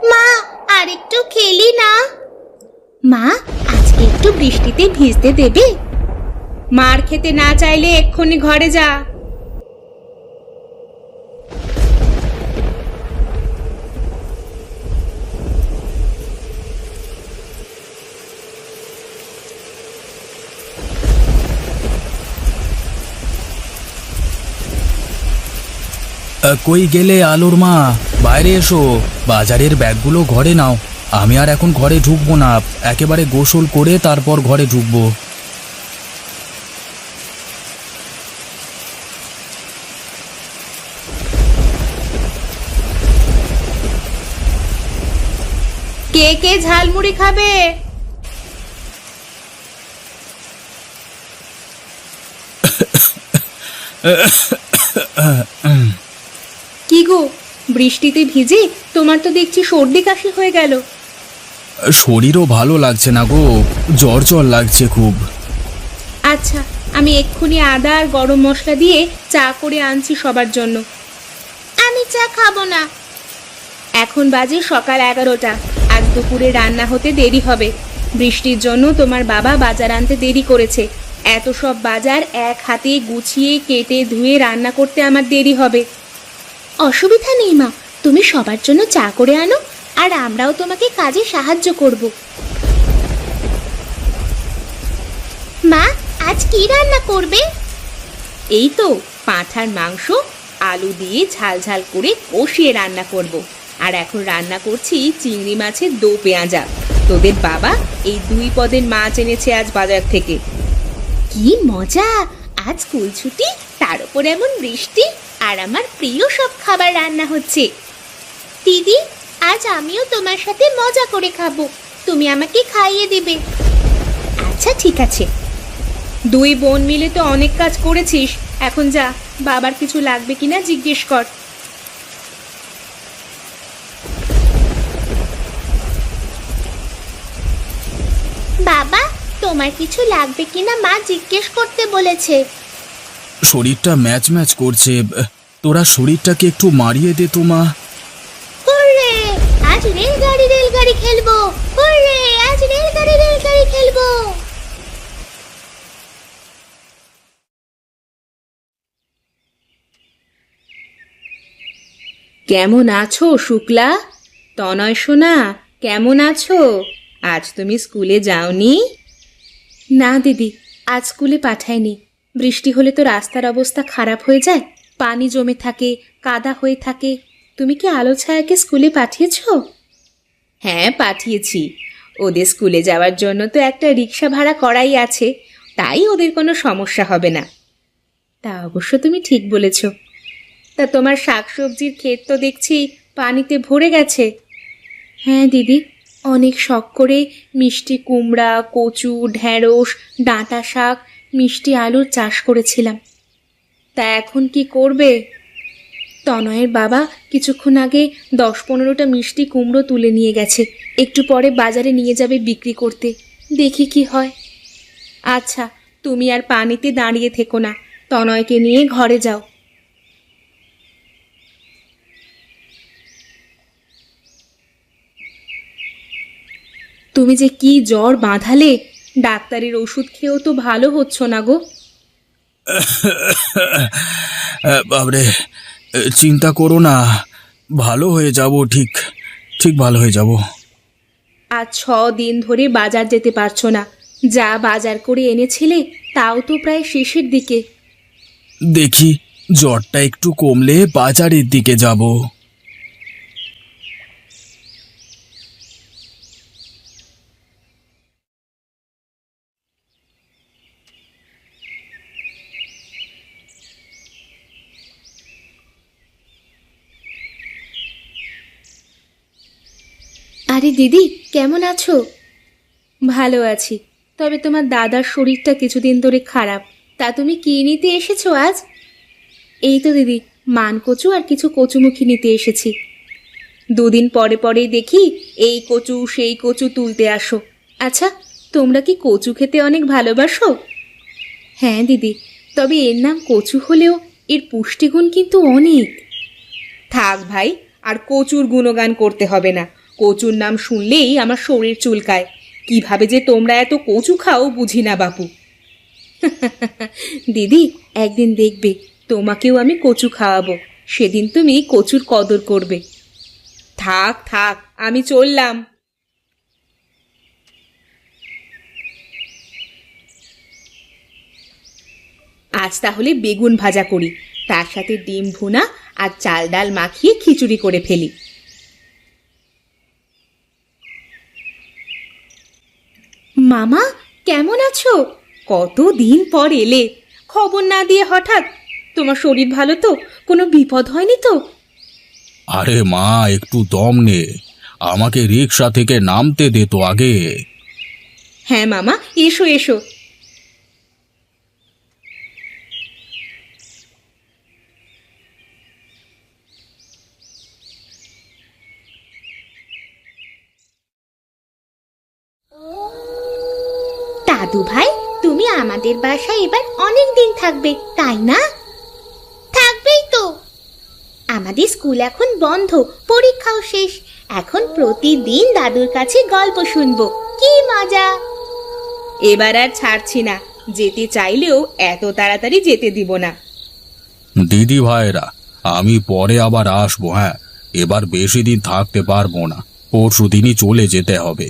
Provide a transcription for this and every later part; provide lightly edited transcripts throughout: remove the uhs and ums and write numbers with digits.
মা, আর একটু খেলি না। মা, আজকে একটু বৃষ্টিতে ভিজতে দেবে? মার খেতে না চাইলে এক্ষুনি ঘরে যা। কই গেলে আলোর মা? বাইরে এসো, বাজারের ব্যাগগুলো ঘরে নাও। আমি আর এখন ঘরে ঢুকবো না, একেবারে গোসল করে তারপর ঘরে ঢুকবো। কে কে ঝালমুড়ি খাবে? কি গো, বৃষ্টিতে ভিজে তোমার তো দেখছি সর্দি কাশি হয়ে গেল। শরীরও ভালো লাগছে না গো, জ্বর জ্বর লাগছে খুব। আচ্ছা, আমি এক্ষুনি আদা আর গরম মশলা দিয়ে চা করে আনছি সবার জন্য। আমি চা খাবো না। এখন বাজে সকাল 11টা, আজ দুপুরে রান্না হতে দেরি হবে। বৃষ্টির জন্য তোমার বাবা বাজার আনতে দেরি করেছে। এত সব বাজার এক হাতে গুছিয়ে কেটে ধুয়ে রান্না করতে আমার দেরি হবে। অসুবিধা নেই মা, তুমি সবার জন্য চা করে আনো, আর আমরাও তোমাকে কাজে সাহায্য করব। মা, আজ কি রান্না করবে? এই তো পাঁঠার মাংস আলু দিয়ে ঝাল ঝাল করে কষিয়ে রান্না করব। আর এখন রান্না করছি চিংড়ি মাছের দো পেঁয়াজা। তোদের বাবা এই 2 পদের মাছ এনেছে আজ বাজার থেকে। কি মজা! আজ স্কুল ছুটি, তার উপর এমন বৃষ্টি, আর আমার প্রিয় সব খাবার রান্না হচ্ছে। দিদি, আজ আমিও তোমার সাথে মজা করে খাবো, তুমি আমাকে খাইয়ে দিবে। আচ্ছা ঠিক আছে। 2 বোন মিলে তো অনেক কাজ করেছিস, এখন যা, বাবার কিছু লাগবে কিনা জিজ্ঞেস কর। বাবা, তোমার কিছু লাগবে কিনা মা জিজ্ঞেস করতে বলেছে। শরীরটা ম্যাচ ম্যাচ করছে, তোরা শরীরটাকে একটু মারিয়ে দে তো মা। হুররে, আজ রেলগাড়ি খেলবো। হুররে, আজ রেলগাড়ি খেলবো। কেমন আছো শুক্লা? তনয় সোনা, কেমন আছো? আজ তুমি স্কুলে যাওনি? না দিদি, আজ স্কুলে পাঠাইনি। বৃষ্টি হলে তো রাস্তার অবস্থা খারাপ হয়ে যায়, পানি জমে থাকে, কাদা হয়ে থাকে। তুমি কি আলো ছায়াকে স্কুলে পাঠিয়েছো? হ্যাঁ, পাঠিয়েছি। ওদের স্কুলে যাওয়ার জন্য তো একটা রিক্সা ভাড়া করাই আছে, তাই ওদের কোনো সমস্যা হবে না। তা অবশ্য তুমি ঠিক বলেছ। তা তোমার শাকসবজির ক্ষেত তো দেখছি পানিতে ভরে গেছে। হ্যাঁ দিদি, অনেক শখ করে মিষ্টি কুমড়া, কচু, ঢেঁড়স, ডাঁটা শাক, মিষ্টি আলুর চাষ করেছিলাম। তা এখন কি করবে? তনয়ের বাবা কিছুক্ষণ আগে 10-15টা মিষ্টি কুমড়ো তুলে নিয়ে গেছে, একটু পরে বাজারে নিয়ে যাবে বিক্রি করতে। দেখি কি হয়। আচ্ছা, তুমি আর পানিতে দাঁড়িয়ে থেকো না, তনয়কে নিয়ে ঘরে যাও। তুমি যে কি জ্বর বাঁধালে, ডাক্তারের ওষুধ খেয়েও তো ভালো হচ্ছ না গো। বাবরে, চিন্তা করো না, ভালো হয়ে যাব, ঠিক ঠিক ভালো হয়ে যাব। আজ 6 দিন ধরে বাজার যেতে পারছো না, যা বাজার করে এনেছিলে তাও তো প্রায় শেষের দিকে। দেখি জ্বরটা একটু কমলে বাজারের দিকে যাব। আরে দিদি, কেমন আছো? ভালো আছি, তবে তোমার দাদার শরীরটা কিছুদিন ধরে খারাপ। তা তুমি কি নিতে এসেছো আজ? এই তো দিদি, মানকচু আর কিছু কচুমুখী নিতে এসেছি। 2 দিন পরে পরেই দেখি এই কচু সেই কচু তুলতে আসো। আচ্ছা, তোমরা কি কচু খেতে অনেক ভালোবাসো? হ্যাঁ দিদি, তবে এর নাম কচু হলেও এর পুষ্টিগুণ কিন্তু অনেক। থাক ভাই, আর কচুর গুণগান করতে হবে না। কচুর নাম শুনলেই আমার শরীর চুলকায়। কিভাবে যে তোমরা এত কচু খাও বুঝি না বাপু। দিদি, একদিন দেখবে তোমাকেও আমি কচু খাওয়াবো, সেদিন তুমি কচুর কদর করবে। থাক থাক, আমি চললাম। আজ তাহলে বেগুন ভাজা করি, তার সাথে ডিম ভুনা আর চাল ডাল মাখিয়ে খিচুড়ি করে ফেলি। মামা, কেমন আছো? কতদিন পর এলে, খবর না দিয়ে হঠাৎ। তোমার শরীর ভালো তো? কোনো বিপদ হয়নি তো? আরে মা, একটু দম নে, আমাকে রিক্সা থেকে নামতে দে তো আগে। হ্যাঁ মামা, এসো এসো। দাদু ভাই, তুমি আমাদের বাসায় এবার অনেক দিন থাকবে, তাই না? থাকবেই তো। আমাদের স্কুল এখন বন্ধ, পরীক্ষাও শেষ। এখন প্রতিদিন দাদুর কাছে গল্প শুনবো, কি মজা! এবার আর ছাড়ছি না, যেতে চাইলেও এত তাড়াতাড়ি যেতে দিব না। দিদি ভাইরা, আমি পরে আবার আসবো। হ্যাঁ, এবার বেশি দিন থাকতে পারবো না, পরশু দিনই চলে যেতে হবে।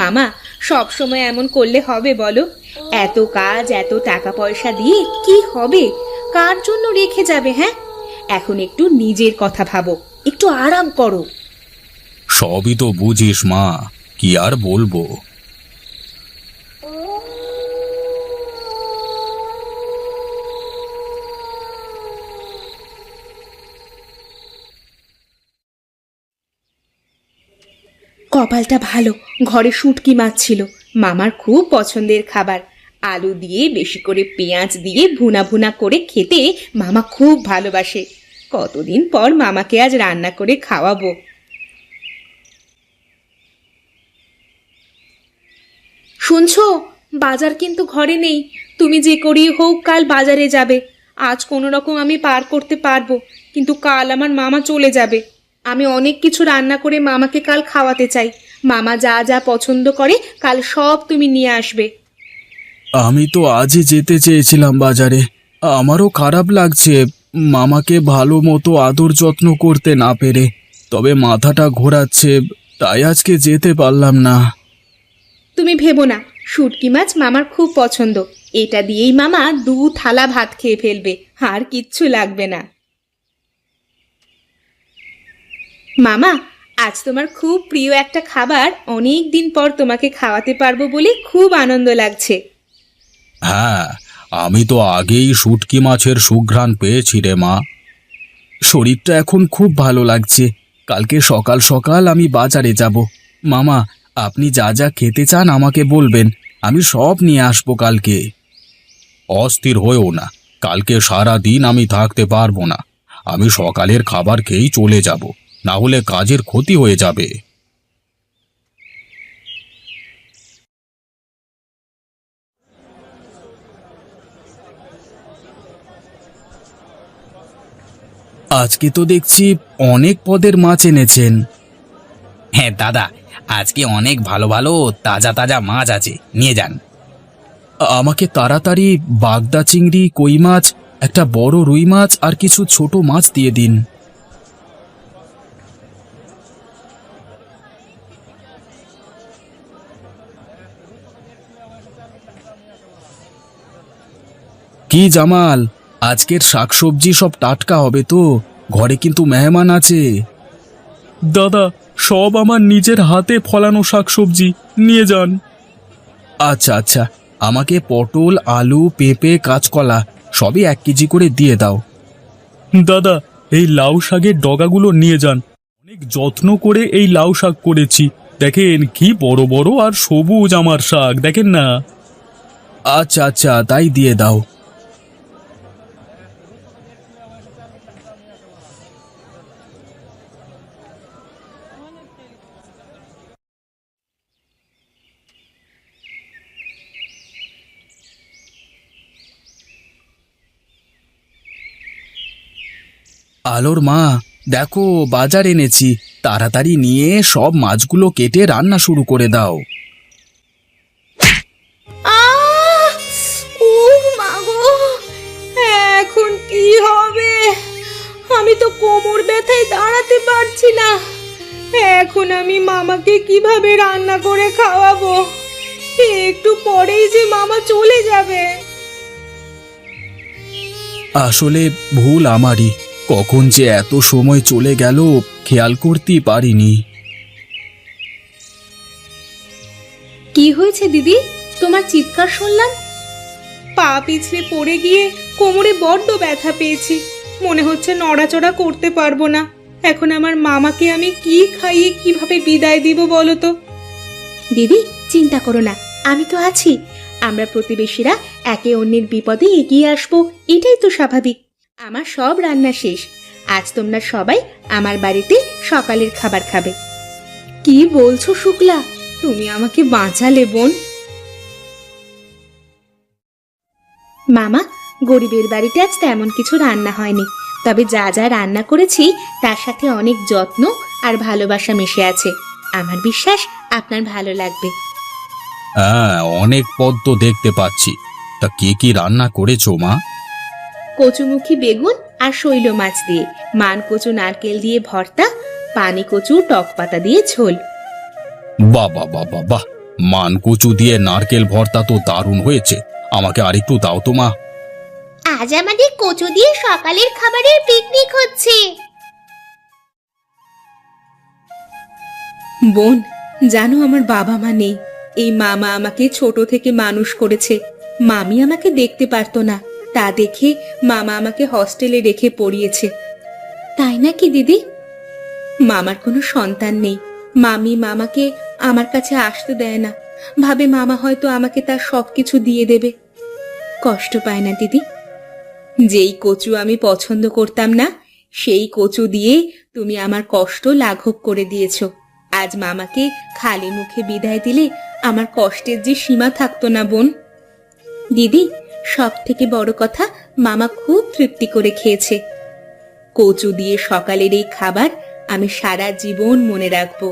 মামা, সব সময় এমন করলে হবে বলো? এত কাজ, এত টাকা পয়সা দিয়ে কি হবে? কার জন্য রেখে যাবে? হ্যাঁ, এখন একটু নিজের কথা ভাবো, একটু আরাম করো। সবই তো বুঝিস মা, কি আর বলবো। কপালটা ভালো, ঘরে শুটকি মাছ ছিল, মামার খুব পছন্দের খাবার। আলু দিয়ে বেশি করে পেঁয়াজ দিয়ে ভুনা ভুনা করে খেতে মামা খুব ভালোবাসে। কতদিন পর মামাকে আজ রান্না করে খাওয়াবো। শুনছো, বাজার কিন্তু ঘরে নেই। তুমি যে করি হোক কাল বাজারে যাবে। আজ কোনো রকম আমি পার করতে পারবো, কিন্তু কাল আমার মামা চলে যাবে। আমি অনেক কিছু রান্না করে মামাকে কাল খাওয়াতে চাই। মামা যা যা পছন্দ করে কাল সব তুমি নিয়ে আসবে। আমি তো আজই যেতে চেয়েছিলাম বাজারে, আমারও খারাপ লাগছে মামাকে ভালো মতো আদর যত্ন করতে না পেরে। তবে মাথাটা ঘোরাচ্ছে, তাই আজকে যেতে পারলাম না। তুমি ভেবো না, শুটকি মাছ মামার খুব পছন্দ। এটা দিয়েই মামা 2 থালা ভাত খেয়ে ফেলবে, আর কিচ্ছু লাগবে না। মামা, আজ তোমার খুব প্রিয় একটা খাবার অনেক দিন পর তোমাকে খাওয়াতে পারবো বলে খুব আনন্দ লাগছে। হ্যাঁ, আমি তো আগেই শুটকি মাছের সুঘ্রাণ পেয়েছি রে মা। শরীরটা এখন খুব ভালো লাগছে। কালকে সকাল সকাল আমি বাজারে যাব। মামা, আপনি যা যা খেতে চান আমাকে বলবেন, আমি সব নিয়ে আসবো কালকে। অস্থির হয়েও না, কালকে সারা দিন আমি থাকতে পারবো না। আমি সকালের খাবার খেয়েই চলে যাব, না হলে কাজের ক্ষতি হয়ে যাবে। আজকে তো দেখছি অনেক পদের মাছ এনেছেন। হ্যাঁ দাদা, আজকে অনেক ভালো ভালো তাজা তাজা মাছ আছে, নিয়ে যান। আমাকে তাড়াতাড়ি বাগদা চিংড়ি, কই মাছ, একটা বড় রুই মাছ আর কিছু ছোট মাছ দিয়ে দিন। কি জামাল, আজকের শাকসবজি সব টাটকা হবে তো? ঘরে কিন্তু মেহমান আছে। দাদা, সব আমার নিজের হাতে ফলানো শাকসবজি, নিয়ে যান। আচ্ছা আচ্ছা, আমাকে পটল, আলু, পেঁপে, কাঁচকলা সবই 1 কেজি করে দিয়ে দাও। দাদা, এই লাউ শাকের ডগাগুলো নিয়ে যান। অনেক যত্ন করে এই লাউ শাক করেছি, দেখেন কি বড় বড় আর সবুজ আমার শাক, দেখেন না। আচ্ছা আচ্ছা, তাই দিয়ে দাও। আলোর মা, দেখো বাজার এনেছি, তাড়াতাড়ি নিয়ে সব মাছগুলো কেটে রান্না শুরু করে দাও। আহ! উফ মা গো! এখন কি হবে? আমি তো কোমর ব্যথায় দাঁড়াতে পারছি না। এখন আমি মামাকে কিভাবে রান্না করে খাওয়াবো? একটু পরেই যে মামা চলে যাবে। আসলে ভুল আমারই, কখন যে এত সময় চলে গেল খেয়াল করতেই পারিনি। কি হয়েছে দিদি? তোমার চিৎকার শুনলাম। পা পিছলে পড়ে গিয়ে কোমরে বড্ড ব্যথা পেয়েছি, মনে হচ্ছে নড়াচড়া করতে পারবো না। এখন আমার মামাকে আমি কি খাইয়ে কিভাবে বিদায় দিব বলো তো? দিদি চিন্তা করো না, আমি তো আছি। আমরা প্রতিবেশীরা একে অন্যের বিপদে এগিয়ে আসবো, এটাই তো স্বাভাবিক। আমার সব রান্না শেষ, আজ তোমরা সবাই আমার বাড়িতে সকালের খাবার খাবে। কি বলছো শুক্লা? তুমি আমাকে বাঁচালে বোন। মামা, গরিবের বাড়িতে আজ তেমন কিছু রান্না হয়নি, তবে যা যা রান্না করেছি তার সাথে অনেক যত্ন আর ভালোবাসা মিশে আছে। আমার বিশ্বাস আপনার ভালো লাগবে। হ্যাঁ, অনেক পদ তো দেখতে পাচ্ছি। তা কি কি রান্না করেছো মা? কচুমুখী বেগুন আর শৈল মাছ দিয়ে, মান কচু নারকেল দিয়ে ভর্তা, পানি কচু টক পাতা দিয়ে ঝোল। বাহ বাহ বাহ বাহ বাহ, মানকচু দিয়ে নারকেল ভর্তা তো দারুণ হয়েছে। আমাকে আরেকটু দাও তো মা। আজ আমাদের কচু দিয়ে সকালের খাবারের পিকনিক হচ্ছে। বোন, জানো আমার বাবা মা নেই। এই মামা আমাকে ছোট থেকে মানুষ করেছে। মামি আমাকে দেখতে পারতো না, তা দেখে মামা আমাকে হস্টেলে রেখে পড়িয়েছে। তাই নাকি দিদি? মামার কোনো সন্তান নেই। মামি মামাকে আমার কাছে আসতে দেয় না, ভাবে মামা হয়তো আমাকে তার সবকিছু দিয়ে দেবে। কষ্ট পায় না দিদি? যেই কচু আমি পছন্দ করতাম না, সেই কচু দিয়ে তুমি আমার কষ্ট লাঘব করে দিয়েছো। আজ মামাকে খালি মুখে বিদায় দিলে আমার কষ্টের যে সীমা থাকতো না বোন। দিদি, সব থেকে বড় কথা, মামা খুব তৃপ্তি করে খেয়েছে। কচু দিয়ে সকালের এই খাবার আমি সারা জীবন মনে রাখবো।